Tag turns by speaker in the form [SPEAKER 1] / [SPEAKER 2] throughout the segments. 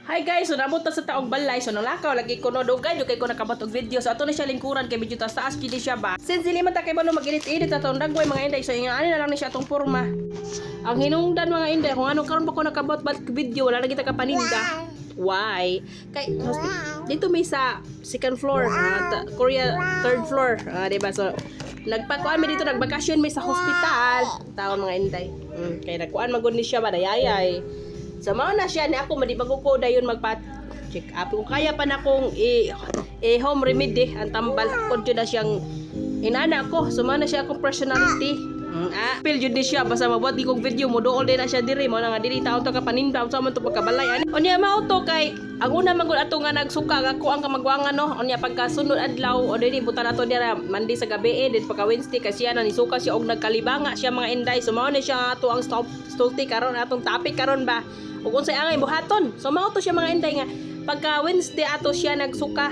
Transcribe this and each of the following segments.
[SPEAKER 1] Hi guys, so nabot na sa taong balay. So nalakaw lagi ko no dugay kay ko nakabat og video. So ato na siya lingkuran kay medyo taas gid siya ba. Since dili man ta kay balo mag-edit-edit atong dagway mga inday. So ingani na lang ni siya atong porma. Ang hinungdan mga inday kung ano karon pa ko nakabot bat video wala na kita kapaninda. Why? Kay dito may sa second floor, Korea third floor, diba? So nagpakuan mi dito nagbakasyon mi sa hospital. Taon mga inday. Kay nagkuan magud ni siya ba dayayay. So mao na siya ni ako madibago ko dayon magpa-check up. Kung kaya pa na kong home remedy ang tambal ko na siyang inana ko. So mao na siya akong personality. Feel jud ni siya basta mabuhat di kong video mo dool din na siya diri mo na nga dili taon to ka paninda sa man to pagkabalay. Unya mao to kay ang una man gud ato nga nagsuka ako ang kamagwangan no. Unya pagkasunod adlaw o dili buta nato dira Monday sa gabi din pagka Wednesday kasi siya na nisuka siya og nagkalibanga siya mga inday. So mao na siya ato ang stulti karon atong topic karon ba. Ug unsay angay buhaton. So mao to siya mga inday nga pagka Wednesday ato siya nagsuka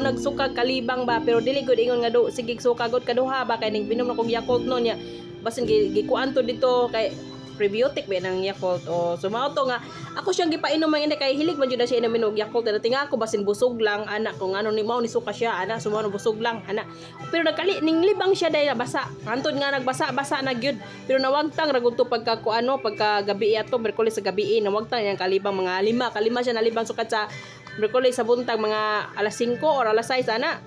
[SPEAKER 1] nagsuka kalibang ba pero dili gud ingon nga do sige suka gud kaduha ba kay ning binom na kog Yakult no nya basin gikuan to dito kay prebiotic ba ng Yakult so mao to nga ako siyang gipainom man inday kay hilig man jud na siya inom og Yakult na tinga ako basin busog lang ana kung ano ni mao ni suka siya ana sumano busog lang ana pero nagkali ning libang siya day basa antod nga nagbasa-basa na gyud pero nawagtang ragud to pagka kuano pagka gabi ato Miyerkules sa gabi nawagtang yang kalibang mga kalima siya nalibang sukat sa Miyerkules sa buntag mga alas 5 or alas 6 ana.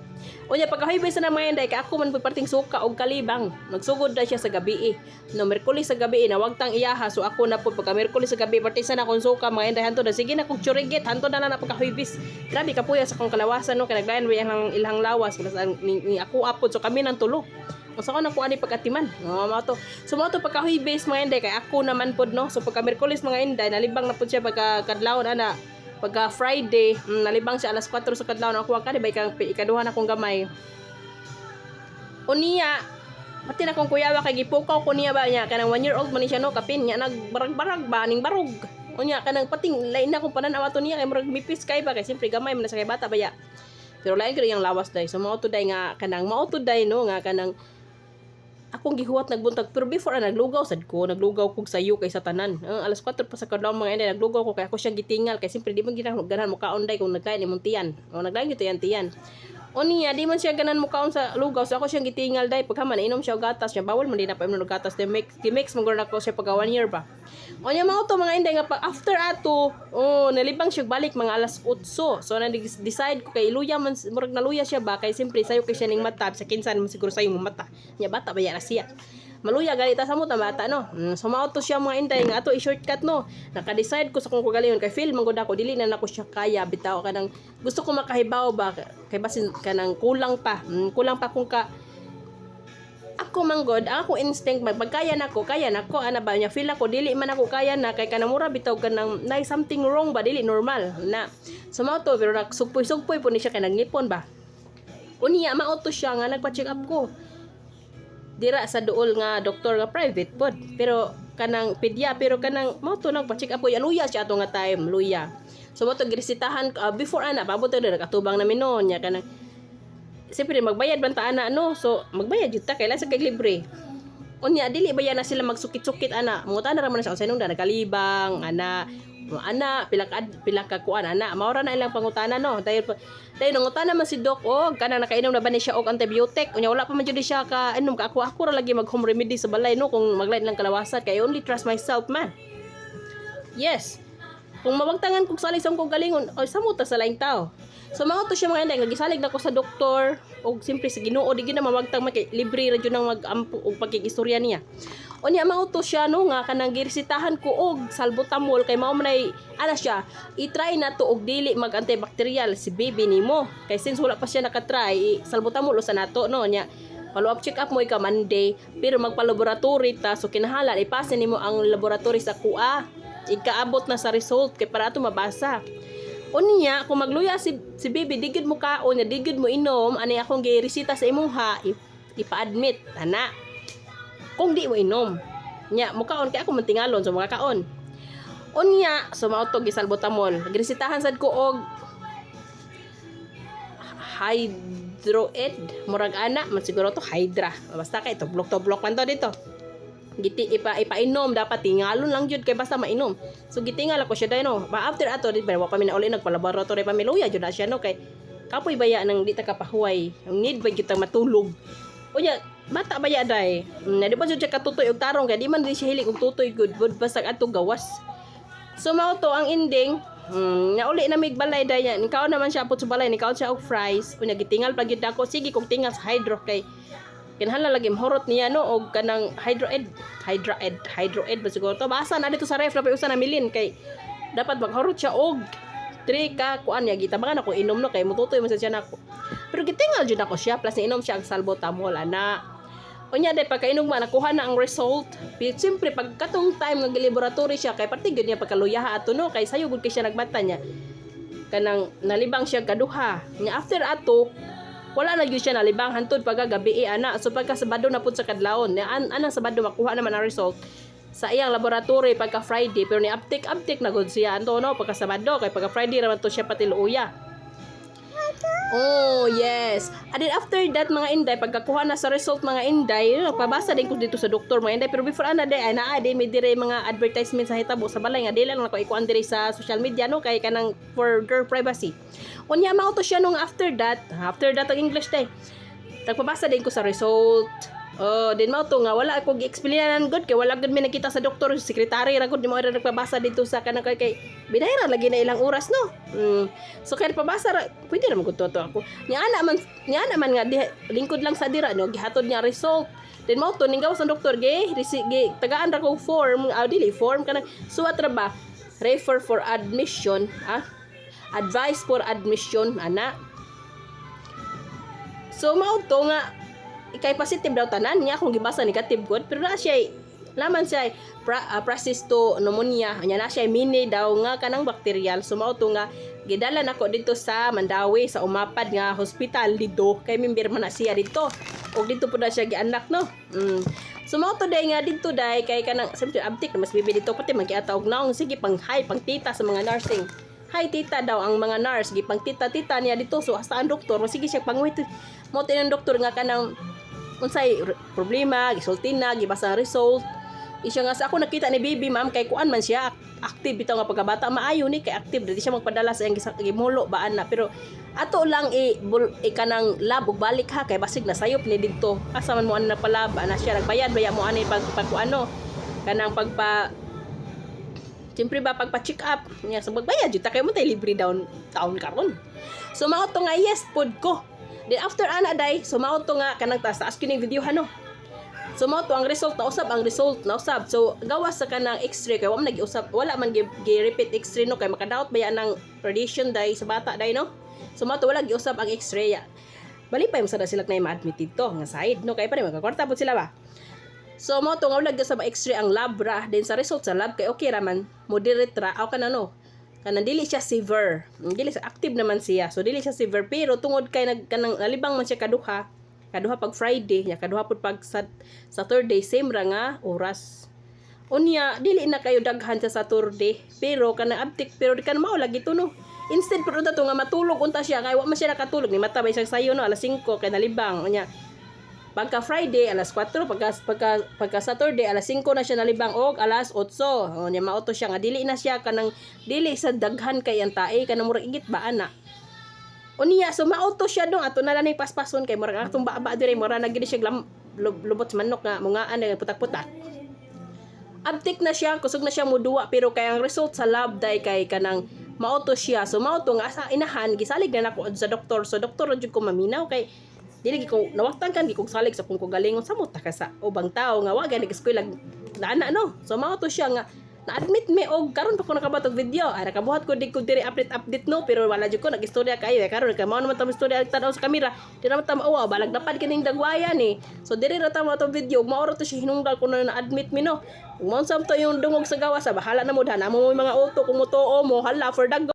[SPEAKER 1] Unya pagkahibe sa mga inday kay ako man pagparting suka og kalibang nagsugod na siya sa gabi no Miyerkules sa gabi nawagtang iyaha so ako na po pagka Miyerkules sa gabi partisan na akong suka mga inday hanto na sige na kog churigit hanto na na pagkahibis grabe kapuya sa akong kalawasan no kay naglayan ang ilang lawas ni ako apod so kami nang tulo so ako na po ani pagkatiman mao to so mao to pagkahibis mga inday kay ako naman pod no so pagka Miyerkules mga inday nalibang na pod siya pagka kadlawon ana pagka Friday, nalibang siya alas 4 sa kadlaw na kuha ka, di ba ikaduhan akong gamay. Unya, pati na kong kuyawa kay gipukaw ko niya ba niya, kanang 1 year old man siya no, kapin niya, nagbarag-barag ba, ning barog. Unya, kanang pating, lain na kong pananawa to niya, kay marag mipis kay ba, kay siyempre gamay, man na sa kay bata ba ya. Pero lain ko yung lawas day, so mauto day nga, kanang mauto day no, nga kanang, akong gihuwat nagbuntag pero before naglugaw sad ko naglugaw kog sayo kay sa tanan alas 4 pa sa kadlaw mga inday naglugaw ko kay ako siya gitingal kay simpre di man ginahan mo kaon day kung naglain imong tiyan o naglain gito yan tiyan niya di man siya ganan mo kaon sa lugaw so ako siyang gitingal day paghaman inom siya og gatas siya bawal man di na pa inom og gatas de mix mo gud ako siya pagka 1 year ba niya mao to mga inday nga after ato nalibang siya balik mga alas 8 so na decide ko kay iluya man murag naluya siya ba kay simpre sayo kay siya ning mata sa kinsan mo siguro sayo mo mata nya bata ba ya siya maluya galita sa mo ta bata no so mao to siya mga inday nga ato i-shortcut no naka-decide ko sa kung kagalingon kay feel man gud ako dili na nako siya kaya bitaw kanang gusto ko makahibaw ba kay basin kanang kulang pa kung ka ako manggod ako instinct magkaya nako ana ba nya feel ako dili man ako kaya na kay kanamura bitaw kanang nay something wrong ba dili normal na so mao to pero nagsugpoy po ni siya kay nagnipon ba unya mao to siya nga nagpa-check up ko dira sa duol nga doktor nga private pod pero kanang pedya pero kanang mao to nagpa-check up ko luya siya ato nga time luya so mo to giresitahan before ana pabot to nakatubang namin no nya kanang siyempre magbayad banta ana no so magbayad jud ta kailan sa kay libre unya dili ba na sila magsukit-sukit ana muta na ra man sa unsay nung nagalibang ana pila ka kuan ana maura na ilang pangutana no dahil nangutana man si doc kanang nakainom na ba ni siya og antibiotic unya wala pa man jud siya ka inom ka ako ra lagi mag home remedy sa balay no kung maglain lang kalawasan kay only trust myself man yes kung mawagtangan kog salig sa kong galingon samot ta sa laing tao so mao to siya mga inday nga gisalig nako sa doktor og simpre sa Ginoo di gyud na mawagtang libre ra jud nang magampo og pagkikistorya niya unya mao to siya no nga kanang giresitahan ko og salbutamol kay mao man ana siya i-try na to og dili mag antibacterial si baby nimo kay since wala pa siya naka-try salbutamol usa nato no nya follow up check up mo ika Monday pero magpa-laboratory ta so kinahanglan ipasa nimo ang laboratory sa kuha ikaabot na sa result kay para ato mabasa unya kung magluya si baby digid mo kaon nya digid mo inom ani akong giresita sa imuha ipa-admit ana kung di mo inom nya mukaon kay ako man tingalon so makakaon unya so mao to gisalbutamol giresitahan sad ko og hydroed murag ana man siguro to hydra basta kay to blok man to dito ipainom dapat tingalon lang jud kay basta mainom. So gitingal ako siya dai no. Ba after ato di pero wa pa mi na uli nagpalaboratory pa mi luya jud na siya no kay kapoy baya nang di ta kapahuway. Ang need ba kita matulog. Unya bata baya dai. Na di ba jud siya katutoy og tarong kay di man di siya hilig og tutoy good basta ato gawas. So mao to ang ending. Nauli na mig balay daya. Nikaw naman siya put sa balay, nikaw siya og fries. Unya gitingal pa gyud ako. Sige kog tingal sa hydro kay kinahanglan lagi mahurot niya no og kanang hydroed ba siguro to. Basa na dito sa ref na usa na milin kay dapat maghurot siya og 3 ka kuan niya gitabangan ako inom no kay mututoy man siya nako. Pero gitingal jud ako siya plus inom siya ang salbutamol ana. Unya day pagkainog man nakuha na ang result. Siyempre pagkatong time nga laboratory siya kay parte gyud niya pagkaluyaha ato no kay sayo gud kay siya nagbata niya. Kanang nalibang siya kaduha. Nya after ato wala na gyud siya nalibang hantod pagagabi ana. So pagka Sabado na pud sa kadlawon, anang Sabado makuha naman ang result sa iyang laboratory pagka Friday pero ni uptake na gud siya anto no pagka Sabado kay pagka Friday raman to siya pati luya. Oh, yes. And then after that mga inday, pagkakuha na sa result mga inday, pabasa din ko dito sa doktor mga inday. Pero before ana day, may dire mga advertisement sa hitabo sa balay nga dili lang ako ikuan dire sa social media no kay kanang for their privacy. Unya mao to siya nung after that ang English day. Nagpabasa din ko sa result. Oh, din mao to nga wala ako gi-explainan good kay wala gud mi nakita sa doktor, secretary ra gud mo ra nagpabasa dito sa kanang kay binayra lagi na ilang oras no. So kay pabasa ra pwede ra magud to ako. Nya man nga lingkod lang sa dira no gihatod niya result. Din mao to ning gawas sa doktor gi tagaan ra ko form, dili form kanang suwat ra ba refer for admission, advice for admission ana. So mao to nga ikay positive daw tanan niya kung gibasa negative good pero na siya laman siya process to pneumonia nya na siya mini daw nga kanang bacterial. So mao to nga gidala nako dito sa Mandawi sa umapad nga hospital dito kay member man na siya dito og dito pud na siya gianak no. So mao to day nga dito day kay kanang simple abtik mas bibi dito pati magiata og naong sige pang hi pang tita sa mga nursing. Hi tita daw ang mga nurse gipang tita niya dito. So hasta ang doktor sige siya pangwit mo tinang doktor nga kanang unsay problema gisulti na gibasa ang result. Isya nga sa ako nakita ni baby ma'am kay kuan man siya active bitaw nga pagkabata maayo ni kay active dili siya magpadala sa iyang gimulo baan na pero ato lang kanang lab ug balik ha kay basig na sayop ni didto asa man mo ana nagpalaba na siya nagbayad baya mo ani pagkuano kanang siyempre ba pagpa-check up niya so magbayad jud ta kay mo tay libre down taon karon. So mao to nga yes pod ko. Then after ana day, so mao to nga kanang taas kining video no. So mao to ang result na usab. So gawas sa kanang X-ray kay wala man gi-repeat X-ray no kay makadaot baya nang radiation day sa bata day no. So mao to wala giusab ang X-ray. Balipay mo sada sila na ma-admit dito nga side no kay pa magkakwarta pud sila ba. So mao to nga wala gyud sa X-ray ang lab ra, then sa result sa lab kay okay ra man, moderate ra aw kana no. Kanang dili siya severe. Dili siya active naman siya. So dili siya severe pero tungod kay kanang nalibang man siya kaduha pag Friday, ya kaduha pud pag Saturday same ra nga oras. Unya dili na kayo daghan sa Saturday pero kanang abtik pero di kan mao lagi to no. Instead pud unta to nga matulog unta siya kay wa man siya nakatulog ni mata bay siyang sayo no alas 5 kay nalibang unya. Pagka Friday alas 4, pagka Saturday alas 5 na siya nalibang og alas 8. O nya mao to siya nga dili na siya kanang dili sa daghan kay ang tae kanang murag igit ba ana. Unya so mao to siya dong ato na lang paspason kay murag atong baba dire murag na gid siya lubot sa manok nga mungaan nga putak-putak. Abtik na siya kusog na siya muduwa pero kay ang result sa lab day kay kanang mao to siya. So mao to nga sa inahan gisalig na nako sa doktor. So doktor jud ko maminaw kay dili ko nawaktan kan gikog salig sa kung ko galingon sa muta ka sa ubang tao nga wa gani eskwela na no. So mao to siya nga na-admit me og karon pa ko nakabatog video ay nakabuhat ko dig ko diri update no pero wala jud ko nagistorya kayo karon kay mao naman ta istorya tanaw sa kamera di naman ta mao balag napad kining dagwaya ni. So diri ra ta mo to video mao ra to siya hinungdal ko na na-admit me no. Kung mo sam to yung dungog sa gawas bahala na mo dana mo mga auto kung mo tuo mo hala for dag